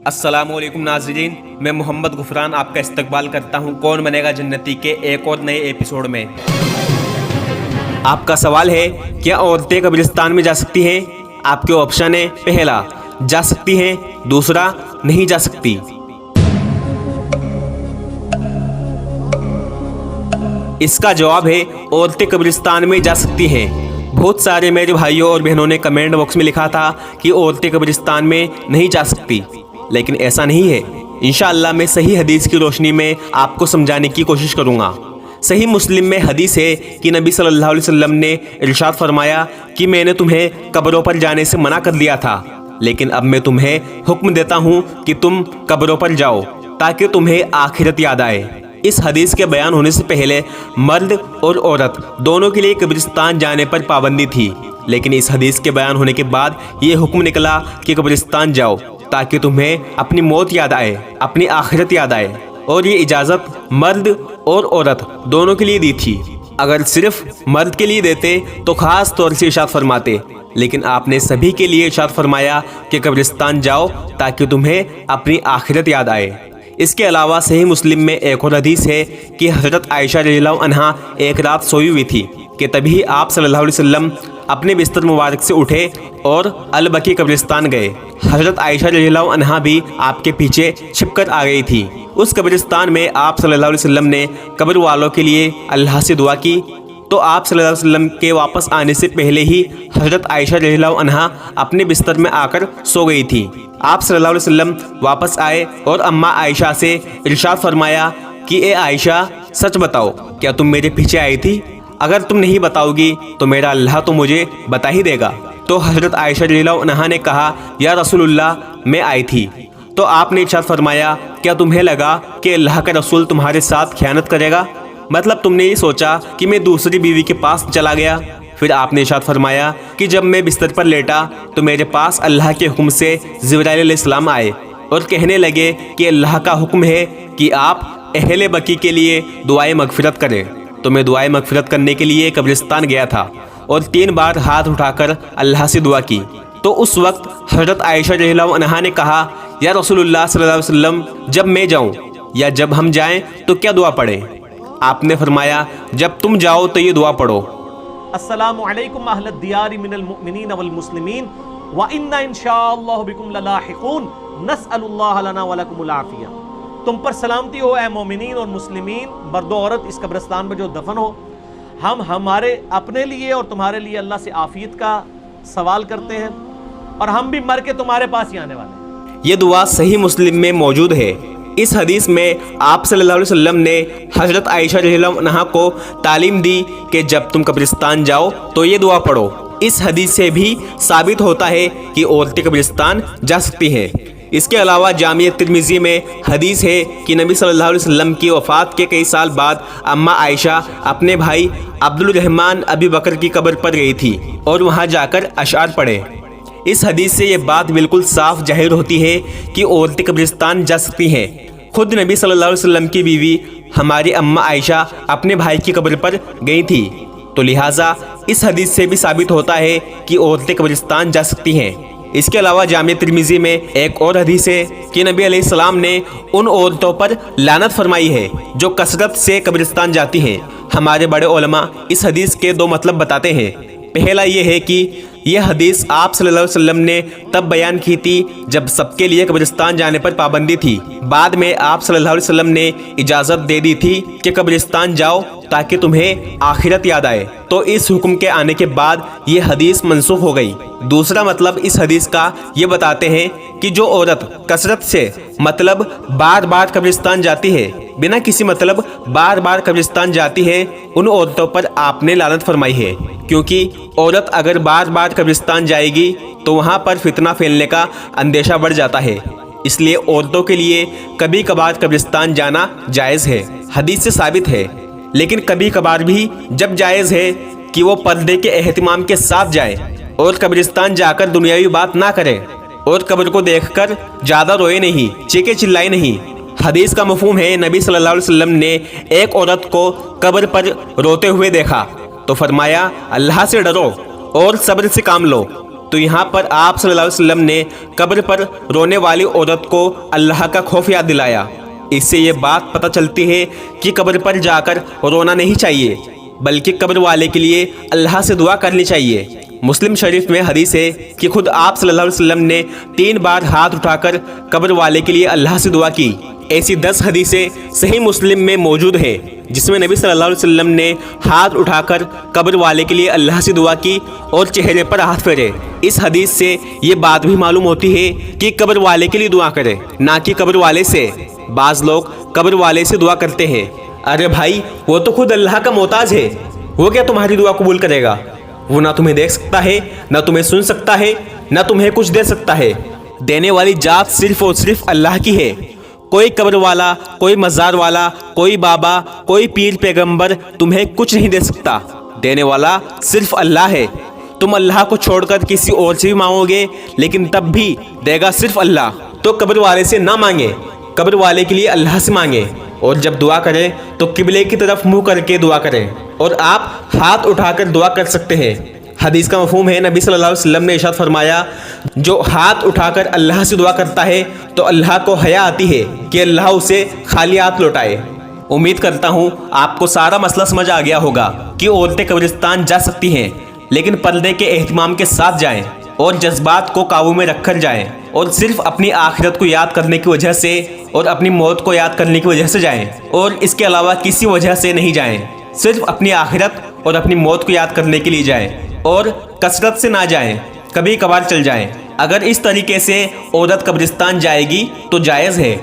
अस्सलाम वालेकुम नाज़रीन, मैं मोहम्मद गुफरान आपका इस्तकबाल करता हूं कौन बनेगा जन्नती के एक और नए एपिसोड में। आपका सवाल है, क्या औरतें कब्रिस्तान में जा सकती हैं? आपके ऑप्शन है, पहला जा सकती हैं, दूसरा नहीं जा सकती। इसका जवाब है औरतें कब्रिस्तान में जा सकती हैं। बहुत सारे मेरे भाइयों और बहनों ने कमेंट बॉक्स में लिखा था कि औरतें कब्रिस्तान में नहीं जा सकती, लेकिन ऐसा नहीं है। इंशाअल्लाह मैं सही हदीस की रोशनी में आपको समझाने की कोशिश करूंगा। सही मुस्लिम में हदीस है कि नबी सल्लल्लाहु अलैहि वसल्लम ने इरशाद फरमाया कि मैंने तुम्हें कब्रों पर जाने से मना कर दिया था, लेकिन अब मैं तुम्हें हुक्म देता हूँ कि तुम कब्रों पर जाओ ताकि तुम्हें आखिरत याद आए। इस हदीस के बयान होने से पहले मर्द और औरत दोनों के लिए कब्रिस्तान जाने पर पाबंदी थी, लेकिन इस हदीस के बयान होने के बाद ये हुक्म निकला कि कब्रिस्तान जाओ ताकि तुम्हें अपनी मौत याद आए, अपनी आखिरत याद आए। और ये इजाज़त मर्द और औरत दोनों के लिए दी थी। अगर सिर्फ मर्द के लिए देते तो ख़ास तौर से इरशाद फरमाते, लेकिन आपने सभी के लिए इरशाद फरमाया कि कब्रिस्तान जाओ ताकि तुम्हें अपनी आखिरत याद आए। इसके अलावा सही मुस्लिम में एक और हदीस है कि हज़रत आयशा रज़ियल्लाहु अन्हा एक रात सोई हुई थी कि तभी आप सल्लल्लाहु अलैहि वसल्लम अपने बिस्तर मुबारक से उठे और अल-बकी कब्रिस्तान गए। हज़रत आयशा रज़ियल्लाहु अन्हा भी आपके पीछे छिपकर आ गई थी। उस कब्रिस्तान में आप सल्लल्लाहु अलैहि वसल्लम ने कब्र वालों के लिए अल्लाह से दुआ की, तो आप सल्लल्लाहु अलैहि वसल्लम के वापस आने से पहले ही हज़रत आयशा रज़ियल्लाहु अन्हा अपने बिस्तर में आकर सो गई थी। आप सल्लल्लाहु अलैहि वसल्लम वापस आए और अम्मा आयशा से इरशाद फरमाया कि ए आयशा, सच बताओ, क्या तुम मेरे पीछे आई थी? अगर तुम नहीं बताओगी तो मेरा अल्लाह तो मुझे बता ही देगा। तो हज़रत आयशा रज़ियल्लाहु अन्हा ने कहा, या रसूलुल्लाह, मैं आई थी। तो आपने इरशाद फरमाया, क्या तुम्हें लगा कि अल्लाह का रसूल तुम्हारे साथ खयानत करेगा? मतलब तुमने ये सोचा कि मैं दूसरी बीवी के पास चला गया? फिर आपने इरशाद फरमाया कि जब मैं बिस्तर पर लेटा तो मेरे पास अल्लाह के हुक्म से जिब्राइल अलैहिस्सलाम आए और कहने लगे कि अल्लाह का हुक्म है कि आप अहले बकी के लिए दुआए मगफिरत करें। तो मैं दुआए मगफिरत करने के लिए कब्रिस्तान गया था और 3 बार हाथ उठाकर अल्लाह से दुआ की। तो उस वक्त हज़रत आयशा रज़ियल्लाहु अन्हा ने कहा, या रसूलुल्लाह सल्लल्लाहु अलैहि वसल्लम, जब मैं जाऊं या जब हम जाएं तो क्या दुआ पढ़ें? आपने फरमाया, जब तुम जाओ तो ये दुआ पढ़ो, अस्सलामु अलैकुम अहलद दियारी मिनल मुमिनीन वल मुस्लिमीन व इन्ना इंशाअल्लाहु बिकुम ललाहिकून नसअलुल्लाह लना व लकुमुल आफिया। तुम पर सलामती हो ए मोमिनीन और मुस्लिमीन, मर्द औरत इस कब्रिस्तान में जो दफन हो। हम हमारे अपने लिए और तुम्हारे लिए अल्लाह से आफियत का सवाल करते हैं और हम भी मर के तुम्हारे पास ही आने वाले हैं। ये दुआ सही मुस्लिम में मौजूद है। इस हदीस में आप सल्लल्लाहु अलैहि वसल्लम ने हज़रत आयशा रज़ियल्लाहु अन्हा को तालीम दी कि जब तुम कब्रिस्तान जाओ तो ये दुआ पढ़ो। इस हदीस से भी साबित होता है कि औरतें कब्रिस्तान जा सकती हैं। इसके अलावा जामिया तिर्मिज़ी में हदीस है कि नबी सल्लल्लाहु अलैहि वसल्लम की वफ़ात के कई साल बाद अम्मा आयशा अपने भाई अब्दुल रहमान अबी बकर की कब्र पर गई थी और वहाँ जाकर अशआर पढ़े। इस हदीस से ये बात बिल्कुल साफ जाहिर होती है कि औरतें कब्रिस्तान जा सकती हैं। खुद नबी सल्लल्लाहु अलैहि वसल्लम की बीवी हमारी अम्मा आयशा अपने भाई की कब्र पर गई थी, तो लिहाजा इस हदीस से भी साबित होता है कि औरतें कब्रिस्तान जा सकती हैं। इसके अलावा जामिया तिर्मिज़ी में एक और हदीस है कि नबी अलैहिस्सलाम ने उन औरतों पर लानत फरमाई है जो कसरत से कब्रिस्तान जाती हैं। हमारे बड़े उलमा इस हदीस के 2 मतलब बताते हैं। पहला ये है कि यह हदीस आप सल्लल्लाहु अलैहि वसल्लम ने तब बयान की थी जब सबके लिए कब्रिस्तान जाने पर पाबंदी थी। बाद में आप सल्लल्लाहु अलैहि वसल्लम ने इजाज़त दे दी थी कि कब्रिस्तान जाओ ताकि तुम्हें आखिरत याद आए, तो इस हुक्म के आने के बाद ये हदीस मनसूख हो गई। दूसरा मतलब इस हदीस का ये बताते हैं कि जो औरत कसरत से मतलब बार बार कब्रिस्तान जाती है, बिना किसी मतलब बार बार कब्रिस्तान जाती है, उन औरतों पर आपने लानत फरमाई है, क्योंकि औरत अगर बार बार कब्रिस्तान जाएगी तो वहाँ पर फितना फैलने का अंदेशा बढ़ जाता है। इसलिए औरतों के लिए कभी कभार कब्रिस्तान जाना जायज़ है, हदीस से साबित है। लेकिन कभी कभार भी जब जायज़ है कि वो पर्दे के एहतिमाम के साथ जाए और कब्रिस्तान जाकर दुनियावी बात ना करे और कब्र को देखकर ज़्यादा रोए नहीं, चीखे चिल्लाए नहीं। हदीस का मफहूम है, नबी सल्लल्लाहु अलैहि वसल्लम ने एक औरत को कब्र पर रोते हुए देखा तो फरमाया, अल्लाह से डरो और सब्र से काम लो। تو यहाँ पर आप सल्लल्लाहु अलैहि वसल्लम ने कब्र पर रोने वाली औरत को अल्लाह का खौफ याद दिलाया। इससे ये बात पता चलती है कि कब्र पर जाकर रोना नहीं चाहिए, बल्कि कब्र वाले के लिए अल्लाह से दुआ करनी चाहिए। मुस्लिम शरीफ में हदीस है कि खुद आप सल्लल्लाहु अलैहि वसल्लम ने 3 बार हाथ उठाकर कब्र वाले के लिए अल्लाह से दुआ की। ऐसी 10 हदीसें सही मुस्लिम में मौजूद है जिसमें नबी सल्लल्लाहु अलैहि वसल्लम ने हाथ उठाकर कब्र वाले के लिए अल्लाह से दुआ की और चेहरे पर हाथ फेरे। इस हदीस से ये बात भी मालूम होती है कि कब्र वाले के लिए दुआ करें, ना कि कब्र वाले से। बाज़ लोग कब्र वाले से दुआ करते हैं। अरे भाई, वो तो खुद अल्लाह का मोहताज है, वो क्या तुम्हारी दुआ कबूल करेगा? वो ना तुम्हें देख सकता है, ना तुम्हें सुन सकता है, ना तुम्हें कुछ दे सकता है। देने वाली जात सिर्फ और सिर्फ अल्लाह की है। कोई कब्र वाला, कोई मज़ार वाला, कोई बाबा, कोई पीर पैगंबर तुम्हें कुछ नहीं दे सकता। देने वाला सिर्फ अल्लाह है। तुम अल्लाह को छोड़कर किसी और से भी मांगोगे, लेकिन तब भी देगा सिर्फ अल्लाह। तो कब्र वाले से ना मांगे, कब्र वाले के लिए अल्लाह से मांगे। और जब दुआ करें तो किबले की तरफ मुंह करके दुआ करें, और आप हाथ उठाकर दुआ कर सकते हैं। हदीस का मफहूम है, नबी सल्लल्लाहु अलैहि वसल्लम ने इरशाद फरमाया, जो हाथ उठाकर अल्लाह से दुआ करता है तो अल्लाह को हया आती है कि अल्लाह उसे खाली हाथ लौटाए। उम्मीद करता हूँ आपको सारा मसला समझ आ गया होगा कि औरतें कब्रिस्तान जा सकती हैं, लेकिन पर्दे के एहतमाम के साथ जाएं और जज्बात को काबू में रखकर जाएं, और सिर्फ अपनी आखिरत को याद करने की वजह से और अपनी मौत को याद करने की वजह से जाएं, और इसके अलावा किसी वजह से नहीं जाएं। सिर्फ अपनी आखिरत और अपनी मौत को याद करने के लिए जाएं, और कसरत से ना जाएं, कभी कभार चल जाएं। अगर इस तरीके से औरत कब्रिस्तान जाएगी तो जायज़ है।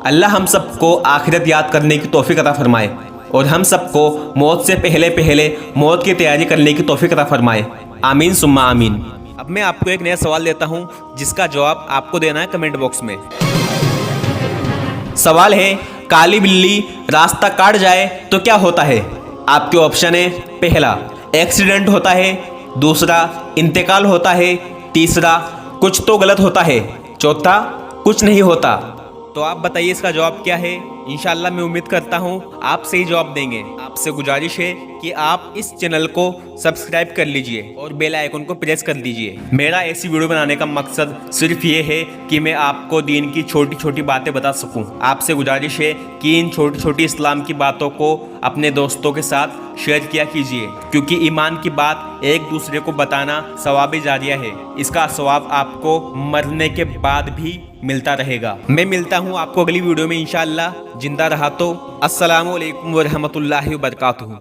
अल्लाह हम सबको आखिरत याद करने की तौफीक अता फरमाए, और हम सबको मौत से पहले पहले मौत की तैयारी करने की तौफीक अता फरमाए। आमीन सुम्मा आमीन। अब मैं आपको एक नया सवाल देता हूं जिसका जवाब आपको देना है कमेंट बॉक्स में। सवाल है, काली बिल्ली रास्ता काट जाए तो क्या होता है? आपके ऑप्शन है, पहला एक्सीडेंट होता है, दूसरा इंतकाल होता है, तीसरा कुछ तो गलत होता है, चौथा कुछ नहीं होता। तो आप बताइए इसका जवाब क्या है। इंशाल्लाह मैं उम्मीद करता हूँ आप सही जवाब देंगे। आपसे गुजारिश है कि आप इस चैनल को सब्सक्राइब कर लीजिए और बेल आइकन को प्रेस कर दीजिए। मेरा ऐसी वीडियो बनाने का मकसद सिर्फ ये है कि मैं आपको दीन की छोटी छोटी बातें बता सकूं। आपसे गुजारिश है कि इन छोटी छोटी इस्लाम की बातों को अपने दोस्तों के साथ शेयर किया कीजिए, क्योंकि ईमान की बात एक दूसरे को बताना सवाब जारिया है। इसका सवाब आपको मरने के बाद भी मिलता रहेगा। मैं मिलता हूँ आपको अगली वीडियो में इंशाअल्लाह। जिंदा रहा तो अस्सलामु अलैकुम व रहमतुल्लाहि व बरकातुहू।